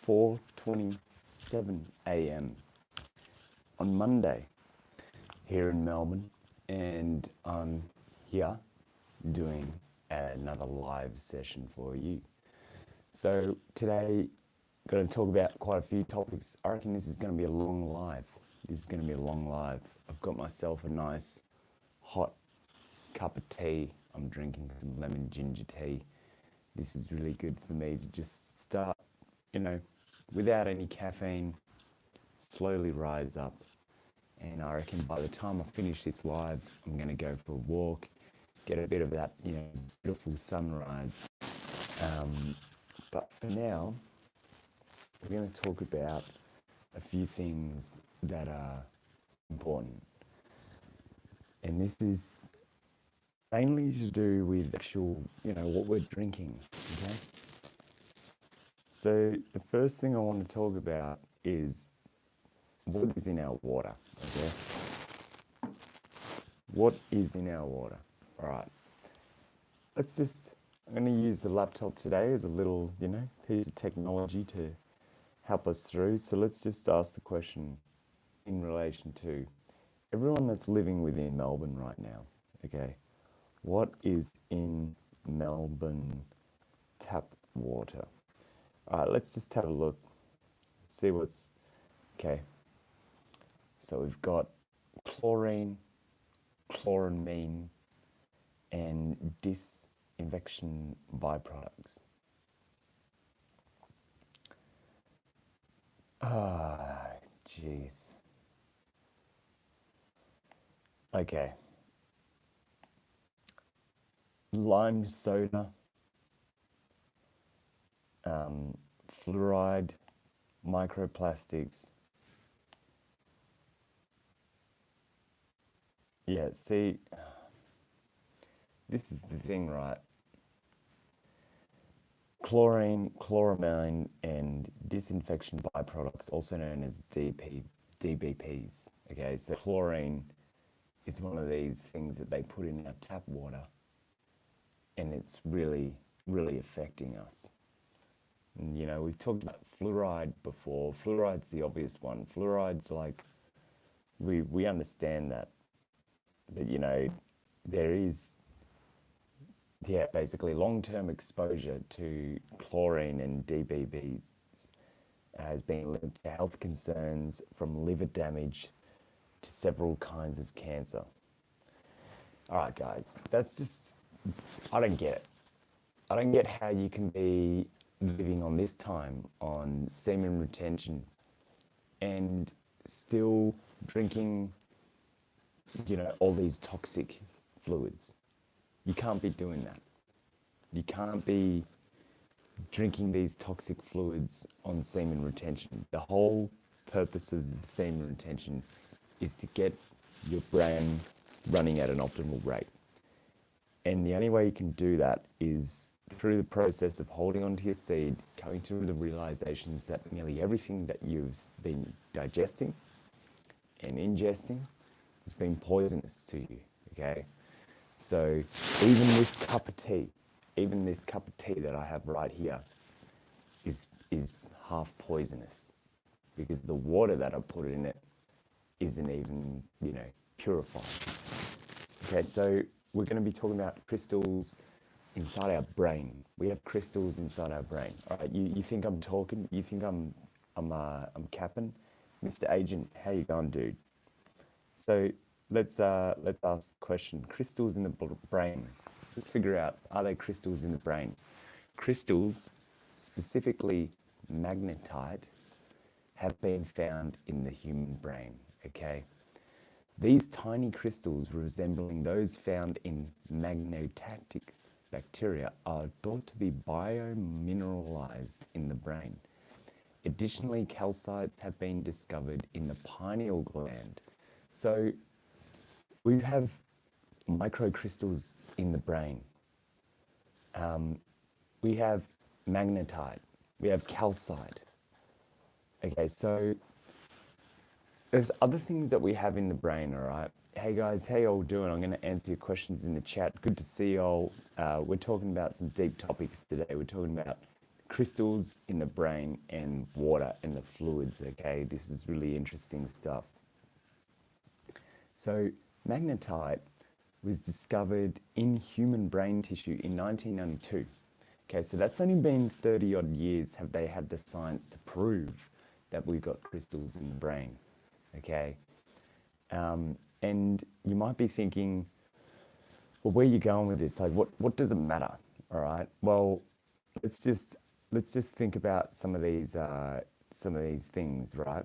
4:27 a.m. on Monday here in Melbourne, and I'm here doing another live session for you. So today, I'm going to talk about quite a few topics. I reckon this is going to be a long live. I've got myself a nice hot cup of tea. I'm drinking some lemon ginger tea. This is really good for me to just start, without any caffeine, slowly rise up. And I reckon by the time I finish this live, I'm going to go for a walk, get a bit of that, beautiful sunrise. But for now, we're going to talk about a few things that are important. And this is mainly to do with actual, what we're drinking, okay? So the first thing I want to talk about is what is in our water, okay? What is in our water? All right. I'm going to use the laptop today as a little, piece of technology to help us through. So let's just ask the question in relation to everyone that's living within Melbourne right now, okay? What is in Melbourne tap water? All right, let's just have a look, see what's, okay. So we've got chlorine, chloramine, and disinfection byproducts. Jeez. Okay. Lime soda, fluoride, microplastics. Yeah, see, this is the thing, right? Chlorine, chloramine, and disinfection byproducts, also known as DBPs. Okay, so chlorine is one of these things that they put in our tap water, and it's really, really affecting us. And, we've talked about fluoride before. Fluoride's the obvious one. Fluoride's like, we understand that, there is, basically long-term exposure to chlorine and DBPs has been linked to health concerns from liver damage to several kinds of cancer. All right, guys, I don't get it. I don't get how you can be living on this time on semen retention and still drinking, all these toxic fluids. You can't be doing that. You can't be drinking these toxic fluids on semen retention. The whole purpose of the semen retention is to get your brain running at an optimal rate. And the only way you can do that is through the process of holding onto your seed, coming to the realizations that nearly everything that you've been digesting and ingesting has been poisonous to you, okay? So even this cup of tea that I have right here is half poisonous because the water that I put in it isn't even, purified. Okay, so we're going to be talking about crystals inside our brain. We have crystals inside our brain. All right, you think I'm talking? You think I'm capping? Mr. Agent, how you going, dude? So let's ask the question. Crystals in the brain. Let's figure out, are they crystals in the brain? Crystals, specifically magnetite, have been found in the human brain, okay? These tiny crystals resembling those found in magnetactic bacteria are thought to be biomineralized in the brain. Additionally, calcites have been discovered in the pineal gland. So we have microcrystals in the brain. We have magnetite. We have calcite. Okay, so there's other things that we have in the brain, all right? Hey guys, how y'all doing? I'm going to answer your questions in the chat. Good to see y'all. We're talking about some deep topics today. We're talking about crystals in the brain and water and the fluids. Okay, this is really interesting stuff. So magnetite was discovered in human brain tissue in 1992. Okay, so that's only been 30 odd years have they had the science to prove that we've got crystals in the brain. Okay, and you might be thinking, well, where are you going with this? Like, what does it matter? All right. Well, let's just think about some of these things, right?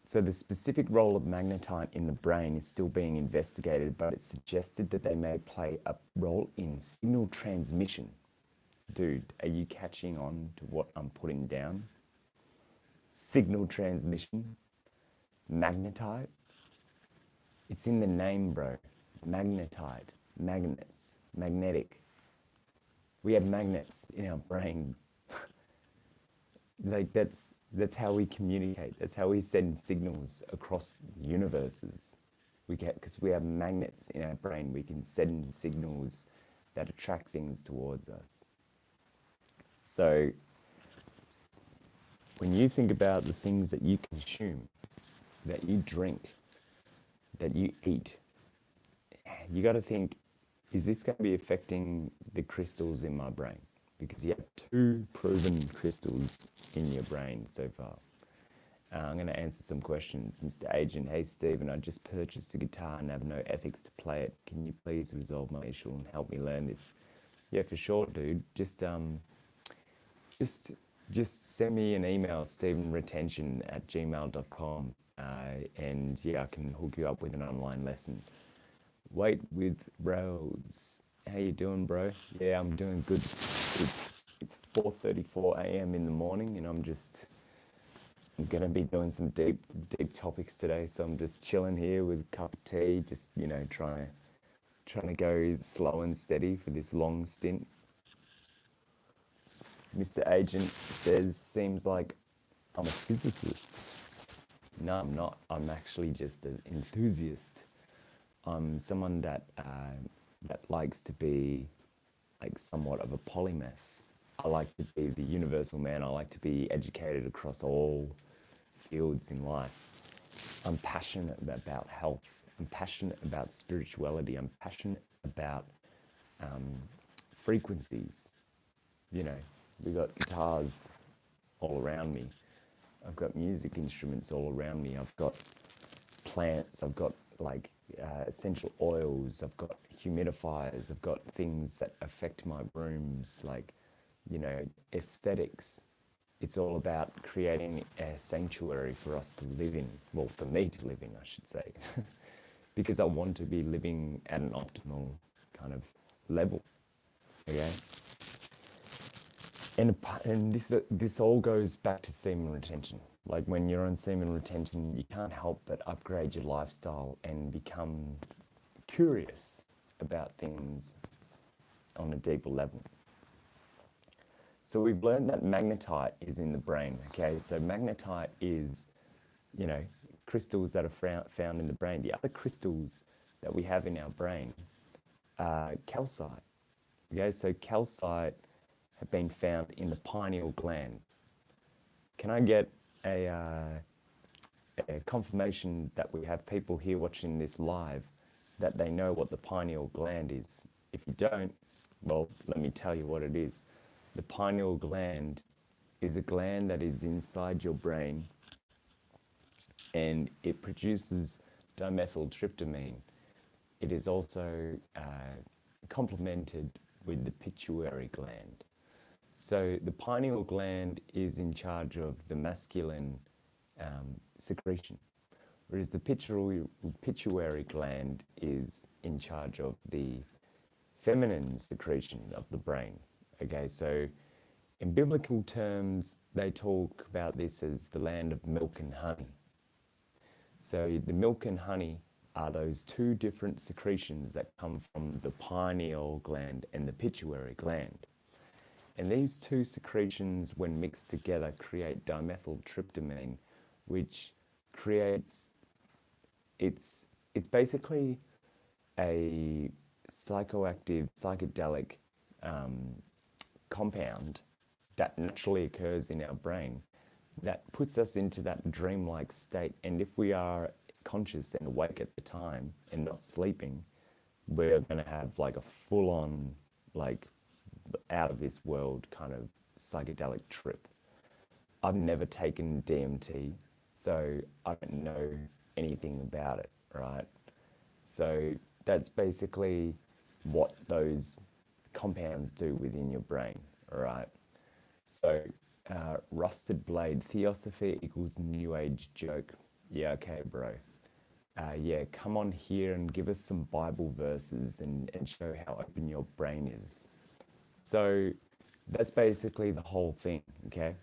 So the specific role of magnetite in the brain is still being investigated, but it's suggested that they may play a role in signal transmission. Dude, are you catching on to what I'm putting down? Signal transmission, magnetite. It's in the name, bro. Magnetite, magnets, magnetic. We have magnets in our brain. Like that's how we communicate. That's how we send signals across universes. Because we have magnets in our brain. We can send signals that attract things towards us. So when you think about the things that you consume, that you drink, that you eat, you got to think, is this going to be affecting the crystals in my brain? Because you have 2 proven crystals in your brain so far. I'm going to answer some questions. Mr. Agent, hey Stephen, I just purchased a guitar and have no ethics to play it. Can you please resolve my issue and help me learn this? Yeah, for sure, dude. Just send me an email, stephenretention@gmail.com, and yeah, I can hook you up with an online lesson. Wait with Rose. How you doing, bro? Yeah, I'm doing good. It's 4:34 a.m. in the morning, and I'm gonna be doing some deep topics today. So I'm just chilling here with a cup of tea, just trying to go slow and steady for this long stint. Mr. Agent says, seems like I'm a physicist. No, I'm not. I'm actually just an enthusiast. I'm someone that likes to be like somewhat of a polymath. I like to be the universal man. I like to be educated across all fields in life. I'm passionate about health. I'm passionate about spirituality. I'm passionate about frequencies. We got guitars all around me. I've got music instruments all around me. I've got plants. I've got essential oils. I've got humidifiers. I've got things that affect my rooms, aesthetics. It's all about creating a sanctuary for us to live in. Well, for me to live in, I should say. Because I want to be living at an optimal kind of level. Okay? And this all goes back to semen retention. Like when you're on semen retention, you can't help but upgrade your lifestyle and become curious about things on a deeper level. So we've learned that magnetite is in the brain. Okay, so magnetite is, crystals that are found in the brain. The other crystals that we have in our brain are calcite. Okay, so calcite have been found in the pineal gland. Can I get a confirmation that we have people here watching this live that they know what the pineal gland is? If you don't, well, let me tell you what it is. The pineal gland is a gland that is inside your brain, and it produces dimethyltryptamine. It is also complemented with the pituitary gland. So the pineal gland is in charge of the masculine secretion, whereas the pituitary gland is in charge of the feminine secretion of the brain. Okay, so in biblical terms, they talk about this as the land of milk and honey. So the milk and honey are those 2 different secretions that come from the pineal gland and the pituitary gland. And these 2 secretions, when mixed together, create dimethyltryptamine, which creates, it's basically a psychoactive, psychedelic compound that naturally occurs in our brain that puts us into that dreamlike state. And if we are conscious and awake at the time and not sleeping, we're going to have like a full on, like, out of this world kind of psychedelic trip. I've never taken DMT, so I don't know anything about it, right? So that's basically what those compounds do within your brain, all right? So, rusted blade, theosophy equals new age joke. Yeah, okay, bro. Yeah, come on here and give us some Bible verses and show how open your brain is. So that's basically the whole thing, okay?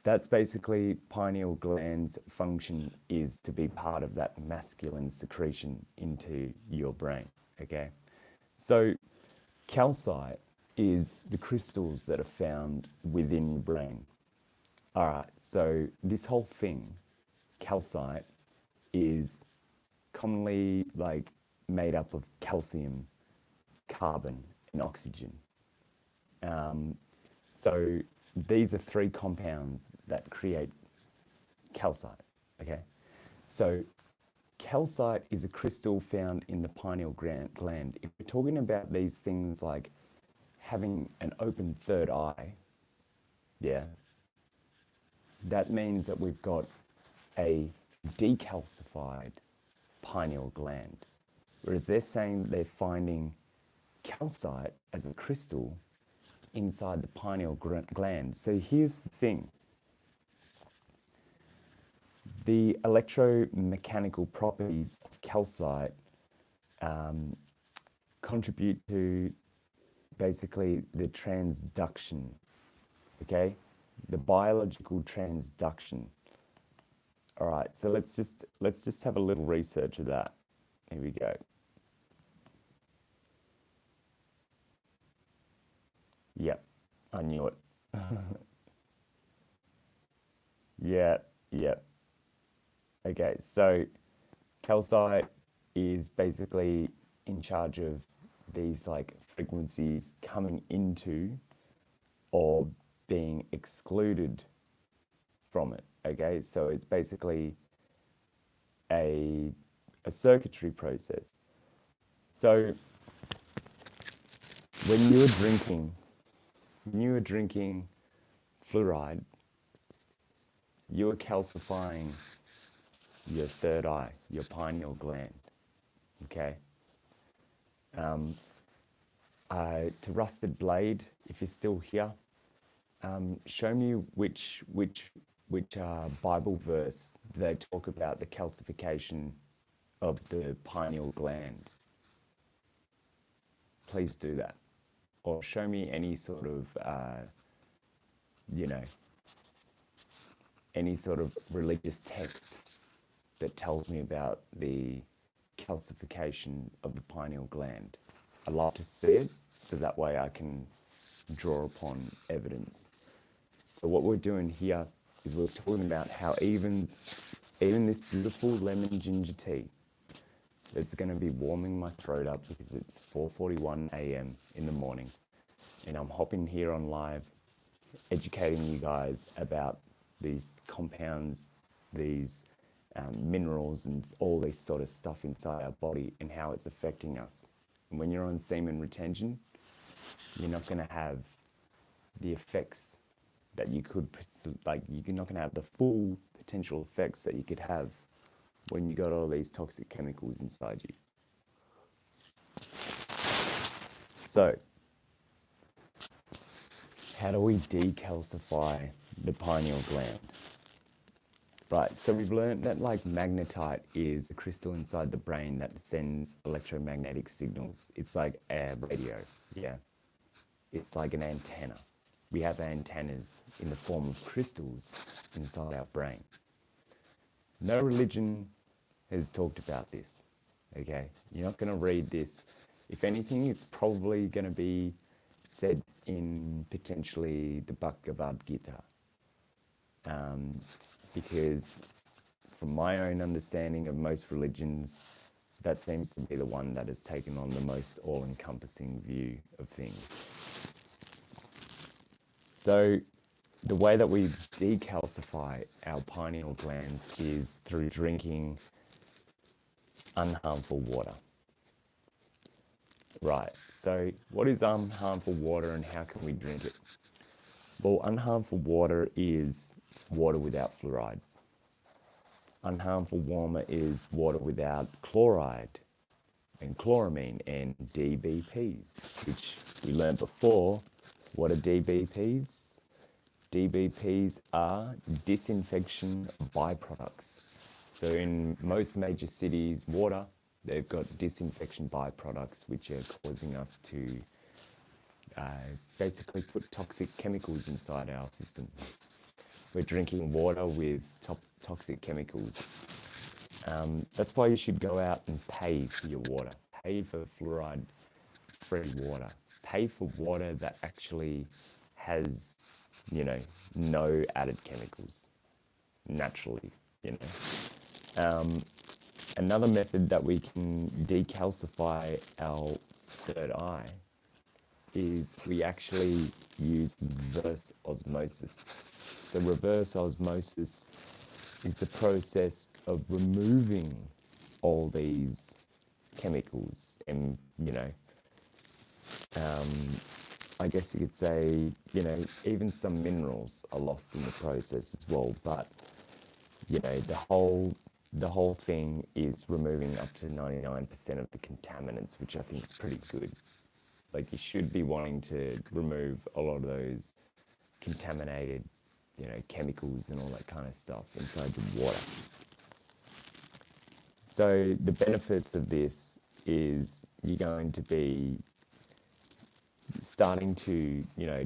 That's basically pineal gland's function, is to be part of that masculine secretion into your brain, okay? So calcite is the crystals that are found within your brain. All right, so this whole thing, calcite, is commonly like made up of calcium, carbon, and oxygen. So these are three compounds that create calcite, okay? So calcite is a crystal found in the pineal gland. If we're talking about these things like having an open third eye, yeah, that means that we've got a decalcified pineal gland. Whereas they're saying they're finding calcite as a crystal inside the pineal gland. So here's the thing. The electromechanical properties of calcite contribute to basically the transduction, okay? The biological transduction. All right, so let's just have a little research of that. Here we go. Yep, I knew it. Yeah, yep. Okay, so calcite is basically in charge of these like frequencies coming into or being excluded from it. Okay, so it's basically a circuitry process. So when you were drinking fluoride, you were calcifying your third eye, your pineal gland. Okay. To Rusted Blade, if you're still here, show me which Bible verse they talk about the calcification of the pineal gland. Please do that, or show me any sort of you know, any sort of religious text that tells me about the calcification of the pineal gland. I'd like to see it so that way I can draw upon evidence. So what we're doing here is we're talking about how even this beautiful lemon ginger tea that's going to be warming my throat up because it's 4:41 a.m. in the morning, and I'm hopping here on live, educating you guys about these compounds, these minerals, and all this sort of stuff inside our body and how it's affecting us. And when you're on semen retention, you're not going to have the effects that you could, like, you're not going to have the full potential effects that you could have when you got all these toxic chemicals inside you. So, how do we decalcify the pineal gland? Right, so we've learned that like magnetite is a crystal inside the brain that sends electromagnetic signals. It's like a radio, yeah. It's like an antenna. We have antennas in the form of crystals inside our brain. No religion has talked about this, okay? You're not going to read this. If anything, it's probably going to be said in potentially the Bhagavad Gita. Because from my own understanding of most religions, that seems to be the one that has taken on the most all-encompassing view of things. So the way that we decalcify our pineal glands is through drinking unharmful water. Right, so what is unharmful water and how can we drink it? Well, unharmful water is water without fluoride. Unharmful water is water without chloride and chloramine and DBPs, which we learned before. What are DBPs? DBPs are disinfection byproducts. So in most major cities' water, they've got disinfection byproducts which are causing us to basically put toxic chemicals inside our system. We're drinking water with toxic chemicals. That's why you should go out and pay for your water. Pay for fluoride-free water. Pay for water that actually has, no added chemicals naturally, Another method that we can decalcify our third eye is we actually use reverse osmosis. So reverse osmosis is the process of removing all these chemicals and, I guess you could say, even some minerals are lost in the process as well. But, the whole thing is removing up to 99% of the contaminants, which I think is pretty good. Like you should be wanting to remove a lot of those contaminated, chemicals and all that kind of stuff inside your water. So the benefits of this is you're going to be starting to,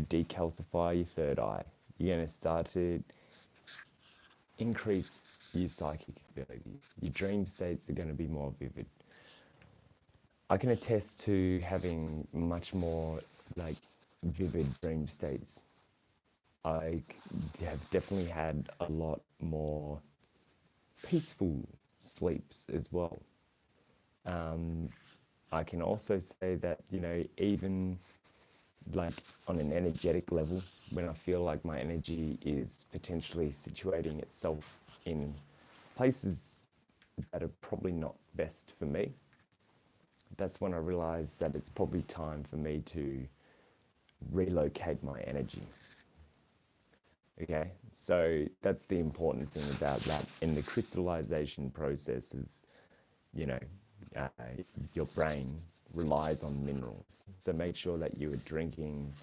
decalcify your third eye. You're going to start to increase your psychic abilities. Your dream states are going to be more vivid. I can attest to having much more vivid dream states. I have definitely had a lot more peaceful sleeps as well. I can also say that, even on an energetic level, when I feel like my energy is potentially situating itself in places that are probably not best for me, that's when I realize that it's probably time for me to relocate my energy. Okay, so that's the important thing about that in the crystallization process of, your brain relies on minerals. So make sure that you are drinking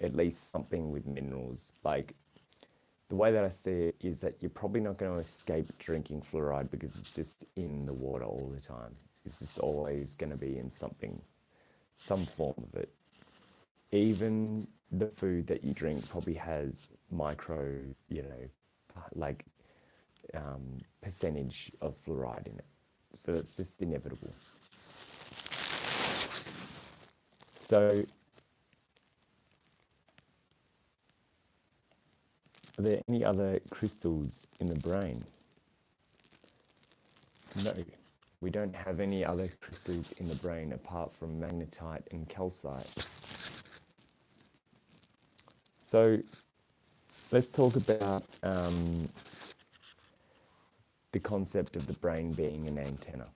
at least something with minerals. Like the way that I see it is that you're probably not going to escape drinking fluoride because it's just in the water all the time. It's just always going to be in some form of it. Even the food that you drink probably has micro, percentage of fluoride in it. So it's just inevitable. So are there any other crystals in the brain? No, we don't have any other crystals in the brain apart from magnetite and calcite. So let's talk about the concept of the brain being an antenna.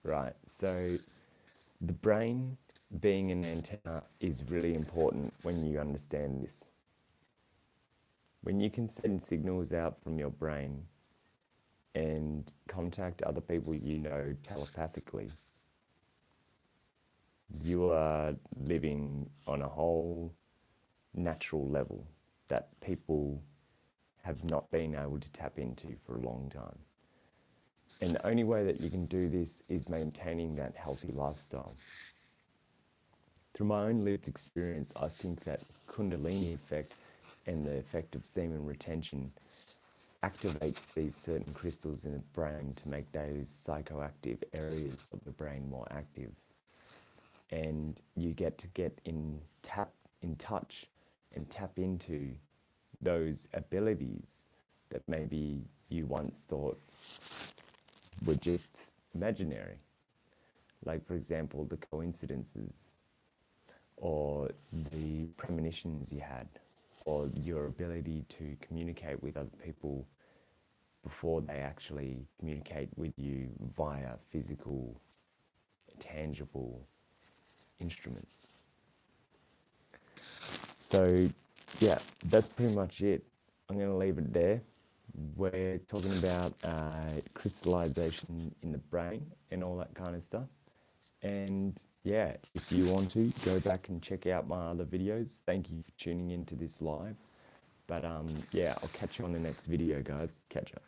Right, so the brain being an antenna is really important when you understand this. When you can send signals out from your brain and contact other people telepathically, you are living on a whole natural level that people have not been able to tap into for a long time. And the only way that you can do this is maintaining that healthy lifestyle. Through my own lived experience, I think that Kundalini effect and the effect of semen retention activates these certain crystals in the brain to make those psychoactive areas of the brain more active. And you get in touch and tap into those abilities that maybe you once thought were just imaginary. Like, for example, the coincidences, or the premonitions you had, or your ability to communicate with other people before they actually communicate with you via physical, tangible instruments. So, yeah, that's pretty much it. I'm going to leave it there. We're talking about crystallization in the brain and all that kind of stuff. And yeah, if you want to, go back and check out my other videos. Thank you for tuning into this live. But yeah, I'll catch you on the next video, guys. Catch up.